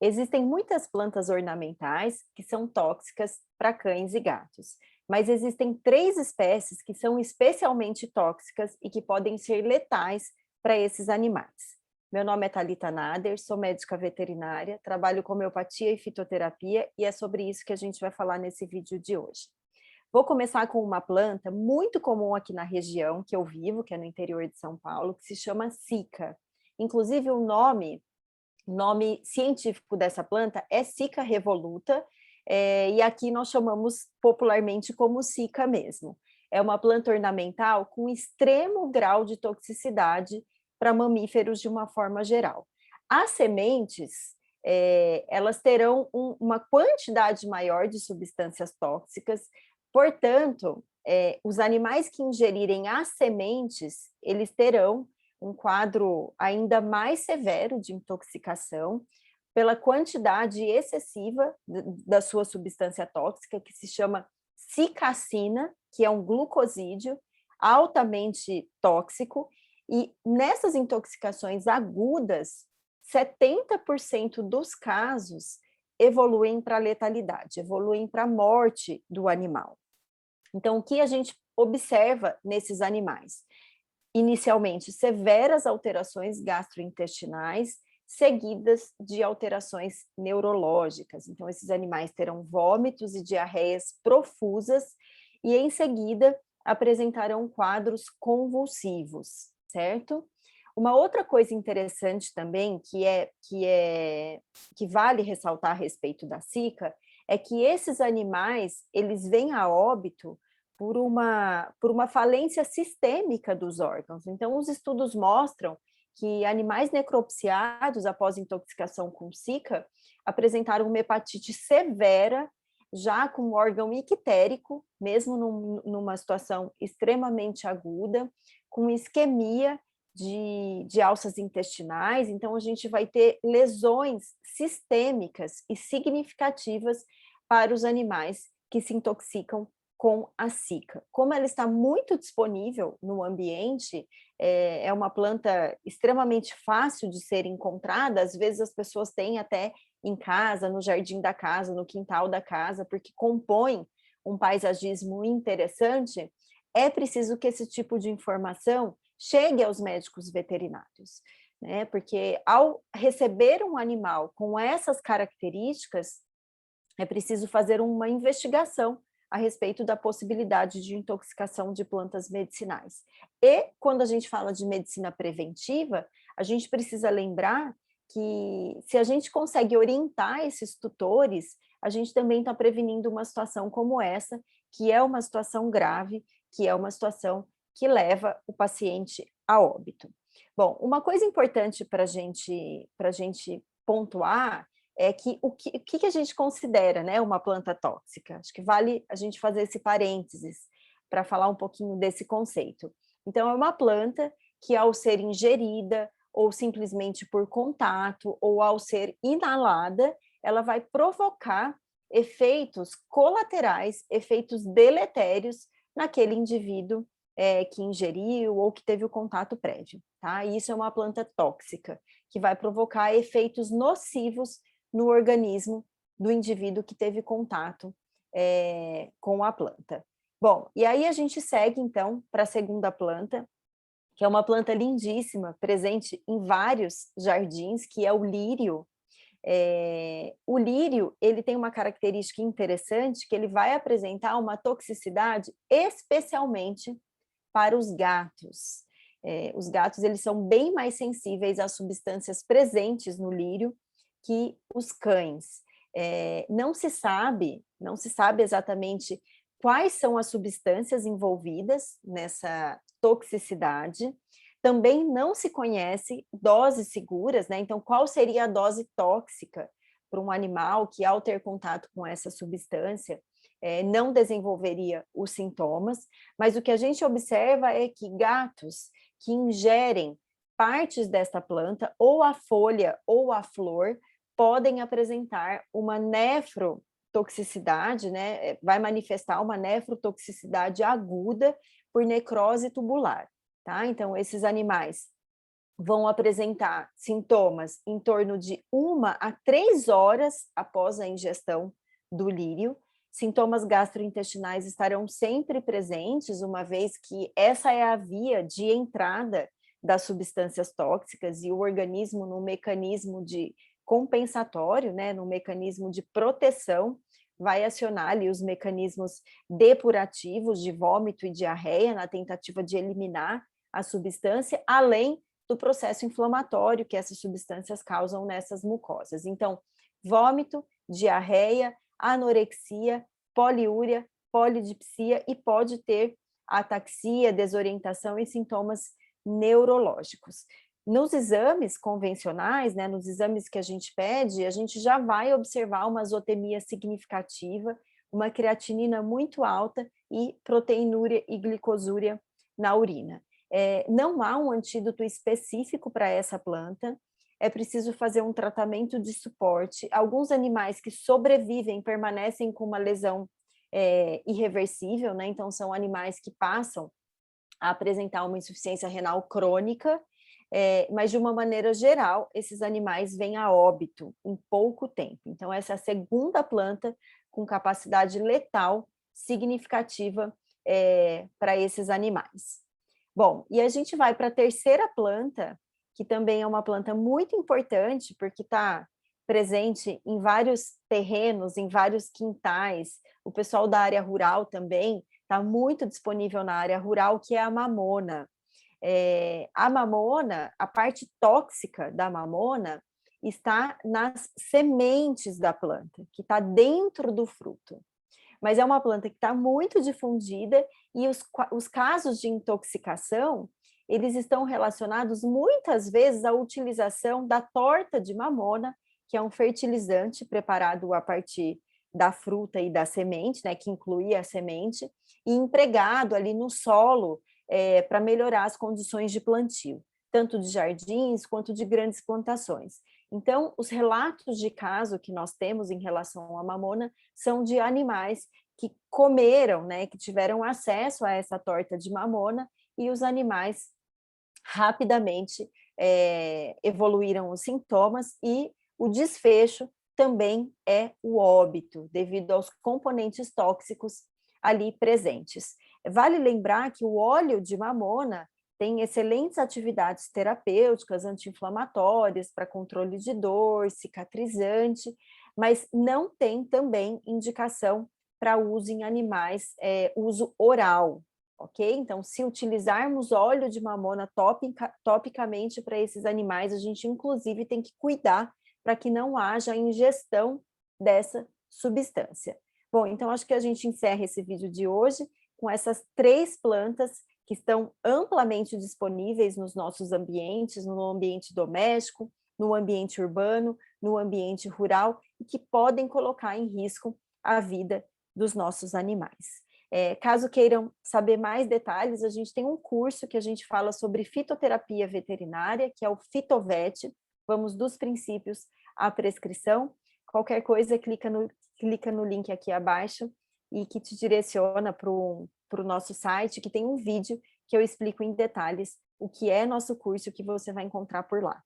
Existem muitas plantas ornamentais que são tóxicas para cães e gatos, mas existem três espécies que são especialmente tóxicas e que podem ser letais para esses animais. Meu nome é Thalita Nader, sou médica veterinária, trabalho com homeopatia e fitoterapia e é sobre isso que a gente vai falar nesse vídeo de hoje. Vou começar com uma planta muito comum aqui na região que eu vivo, que é no interior de São Paulo, que se chama cica. Inclusive o nome científico dessa planta é Cica revoluta, e aqui nós chamamos popularmente como cica mesmo. É uma planta ornamental com extremo grau de toxicidade para mamíferos de uma forma geral. As sementes, elas terão uma quantidade maior de substâncias tóxicas, portanto, os animais que ingerirem as sementes, eles terão um quadro ainda mais severo de intoxicação pela quantidade excessiva da sua substância tóxica, que se chama cicacina, que é um glucosídeo altamente tóxico, e nessas intoxicações agudas, 70% dos casos evoluem para letalidade, evoluem para a morte do animal. Então, o que a gente observa nesses animais? Inicialmente, severas alterações gastrointestinais, seguidas de alterações neurológicas. Então, esses animais terão vômitos e diarreias profusas e, em seguida, apresentarão quadros convulsivos, certo? Uma outra coisa interessante também, que vale ressaltar a respeito da Zika, é que esses animais, eles vêm a óbito por uma falência sistêmica dos órgãos. Então, os estudos mostram que animais necropsiados após intoxicação com Zika apresentaram uma hepatite severa, já com o órgão ictérico, mesmo numa situação extremamente aguda, com isquemia de alças intestinais. Então, a gente vai ter lesões sistêmicas e significativas para os animais que se intoxicam com a cica. Como ela está muito disponível no ambiente, é uma planta extremamente fácil de ser encontrada, às vezes as pessoas têm até em casa, no jardim da casa, no quintal da casa, porque compõe um paisagismo interessante. É preciso que esse tipo de informação chegue aos médicos veterinários, né? Porque ao receber um animal com essas características, é preciso fazer uma investigação a respeito da possibilidade de intoxicação de plantas medicinais. E, quando a gente fala de medicina preventiva, a gente precisa lembrar que, se a gente consegue orientar esses tutores, a gente também está prevenindo uma situação como essa, que é uma situação grave, que é uma situação que leva o paciente a óbito. Bom, uma coisa importante para a gente pontuar é que o que a gente considera, né, uma planta tóxica. Acho que vale a gente fazer esse parênteses para falar um pouquinho desse conceito. Então, é uma planta que, ao ser ingerida, ou simplesmente por contato, ou ao ser inalada, ela vai provocar efeitos colaterais, efeitos deletérios naquele indivíduo que ingeriu ou que teve o contato prévio, tá? E isso é uma planta tóxica, que vai provocar efeitos nocivos no organismo do indivíduo que teve contato com a planta. Bom, e aí a gente segue, então, para a segunda planta, que é uma planta lindíssima, presente em vários jardins, que é o lírio. O lírio, ele tem uma característica interessante, que ele vai apresentar uma toxicidade especialmente para os gatos. Os gatos, eles são bem mais sensíveis às substâncias presentes no lírio que os cães. Não se sabe exatamente quais são as substâncias envolvidas nessa toxicidade. Também não se conhece doses seguras, né? Então, qual seria a dose tóxica para um animal que, ao ter contato com essa substância, não desenvolveria os sintomas, mas o que a gente observa é que gatos que ingerem partes desta planta, ou a folha ou a flor, podem apresentar uma nefrotoxicidade, né? Vai manifestar uma nefrotoxicidade aguda por necrose tubular, tá? Então, esses animais vão apresentar sintomas em torno de 1 a 3 horas após a ingestão do lírio. Sintomas gastrointestinais estarão sempre presentes, uma vez que essa é a via de entrada das substâncias tóxicas e o organismo, no mecanismo de compensatório, né, no mecanismo de proteção, vai acionar ali os mecanismos depurativos de vômito e diarreia na tentativa de eliminar a substância, além do processo inflamatório que essas substâncias causam nessas mucosas. Então, vômito, diarreia, anorexia, poliúria, polidipsia e pode ter ataxia, desorientação e sintomas neurológicos. Nos exames convencionais, né, nos exames que a gente pede, a gente já vai observar uma azotemia significativa, uma creatinina muito alta e proteinúria e glicosúria na urina. Não há um antídoto específico para essa planta, é preciso fazer um tratamento de suporte. Alguns animais que sobrevivem permanecem com uma lesão irreversível, né? Então são animais que passam a apresentar uma insuficiência renal crônica, mas de uma maneira geral, esses animais vêm a óbito em pouco tempo. Então essa é a segunda planta com capacidade letal significativa para esses animais. Bom, e a gente vai para a terceira planta, que também é uma planta muito importante, porque está presente em vários terrenos, em vários quintais. O pessoal da área rural também está muito disponível na área rural, que é a mamona. A mamona, a parte tóxica da mamona, está nas sementes da planta, que está dentro do fruto. Mas é uma planta que está muito difundida e os casos de intoxicação, eles estão relacionados muitas vezes à utilização da torta de mamona, que é um fertilizante preparado a partir da fruta e da semente, né, que inclui a semente, e empregado ali no solo para melhorar as condições de plantio, tanto de jardins quanto de grandes plantações. Então, os relatos de caso que nós temos em relação à mamona são de animais que comeram, né, que tiveram acesso a essa torta de mamona, e os animais rapidamente evoluíram os sintomas e o desfecho também é o óbito, devido aos componentes tóxicos ali presentes. Vale lembrar que o óleo de mamona tem excelentes atividades terapêuticas, anti-inflamatórias, para controle de dor, cicatrizante, mas não tem também indicação para uso em animais, uso oral, ok? Então, se utilizarmos óleo de mamona topicamente para esses animais, a gente inclusive tem que cuidar para que não haja ingestão dessa substância. Bom, então acho que a gente encerra esse vídeo de hoje com essas 3 plantas que estão amplamente disponíveis nos nossos ambientes, no ambiente doméstico, no ambiente urbano, no ambiente rural, e que podem colocar em risco a vida dos nossos animais. Caso queiram saber mais detalhes, a gente tem um curso que a gente fala sobre fitoterapia veterinária, que é o Fitovet. Vamos dos princípios à prescrição. Qualquer coisa, clica no link aqui abaixo e que te direciona para o nosso site, que tem um vídeo que eu explico em detalhes o que é nosso curso e o que você vai encontrar por lá.